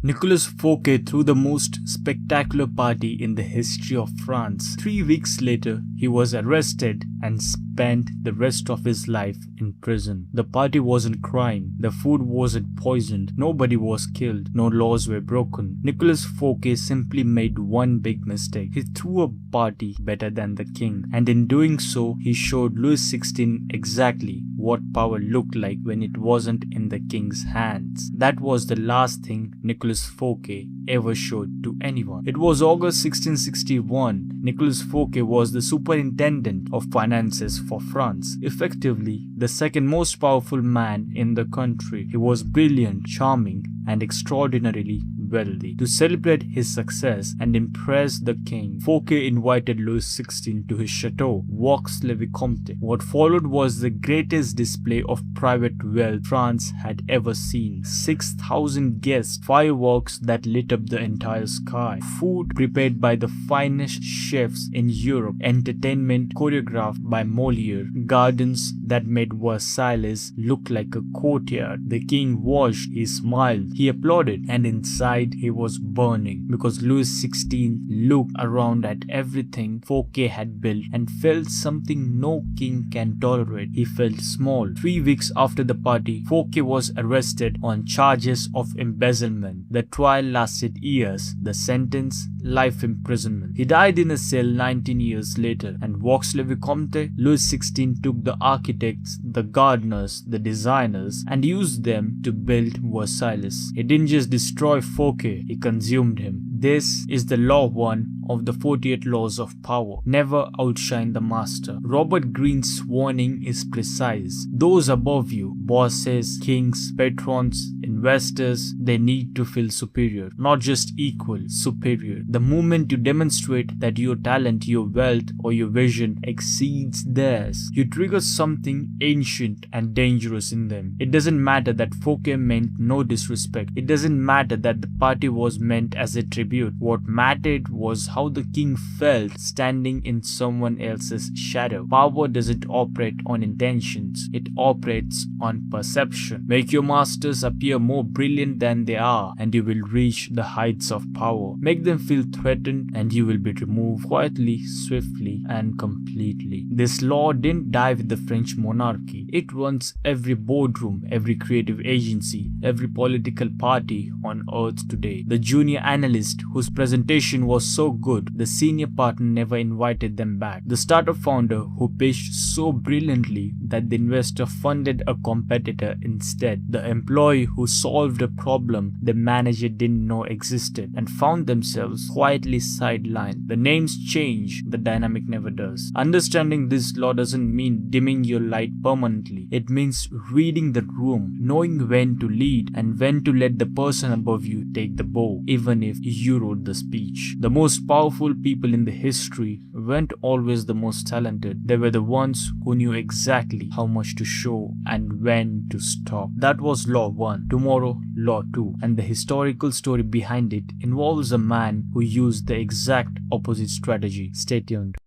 Nicolas Fouquet threw the most spectacular party in the history of France. 3 weeks later, he was arrested and spent the rest of his life in prison. The party wasn't crime, the food wasn't poisoned, nobody was killed, no laws were broken. Nicolas Fouquet simply made one big mistake. He threw a party better than the king, and in doing so, he showed Louis XVI exactly what power looked like when it wasn't in the king's hands. That was the last thing Nicolas Fouquet ever showed to anyone. It was August 1661. Nicolas Fouquet was the superintendent of finances for France, effectively the second most powerful man in the country. He was brilliant, charming, and extraordinarily wealthy. To celebrate his success and impress the king, Fouquet invited Louis XVI to his chateau, Vaux-le-Vicomte. What followed was the greatest display of private wealth France had ever seen. 6,000 guests, fireworks that lit up the entire sky, food prepared by the finest chefs in Europe, entertainment choreographed by Molière, gardens that made Versailles look like a courtyard. The king watched, he smiled, he applauded, and inside he was burning because Louis XVI looked around at everything Fouquet had built and felt something no king can tolerate. He felt small. 3 weeks after the party, Fouquet was arrested on charges of embezzlement. The trial lasted years. The sentence, life imprisonment. He died in a cell 19 years later, and Vaux-le-Vicomte, Louis XVI took the architects, the gardeners, the designers, and used them to build Versailles. He didn't just destroy Fouquet, he consumed him. This is the law 1 of the 48 laws of power. Never outshine the master. Robert Greene's warning is precise. Those above you, bosses, kings, patrons, investors, they need to feel superior, not just equal, superior. The moment you demonstrate that your talent, your wealth, or your vision exceeds theirs, you trigger something ancient and dangerous in them. It doesn't matter that Fouquet meant no disrespect. It doesn't matter that the party was meant as a tribute. What mattered was how the king felt standing in someone else's shadow. Power doesn't operate on intentions, it operates on perception. Make your masters appear more brilliant than they are, and you will reach the heights of power. Make them feel threatened, and you will be removed quietly, swiftly, and completely. This law didn't die with the French monarchy. It runs every boardroom, every creative agency, every political party on earth today. The junior analyst whose presentation was so good, the senior partner never invited them back. The startup founder who pitched so brilliantly that the investor funded a competitor instead. The employee who solved a problem the manager didn't know existed and found themselves quietly sidelined. The names change, the dynamic never does. Understanding this law doesn't mean dimming your light permanently. It means reading the room, knowing when to lead and when to let the person above you take the bow, even if you wrote the speech. The most powerful people in the history weren't always the most talented. They were the ones who knew exactly how much to show and when to stop. That was law 1. Tomorrow, law 2. And the historical story behind it involves a man who used the exact opposite strategy. Stay tuned.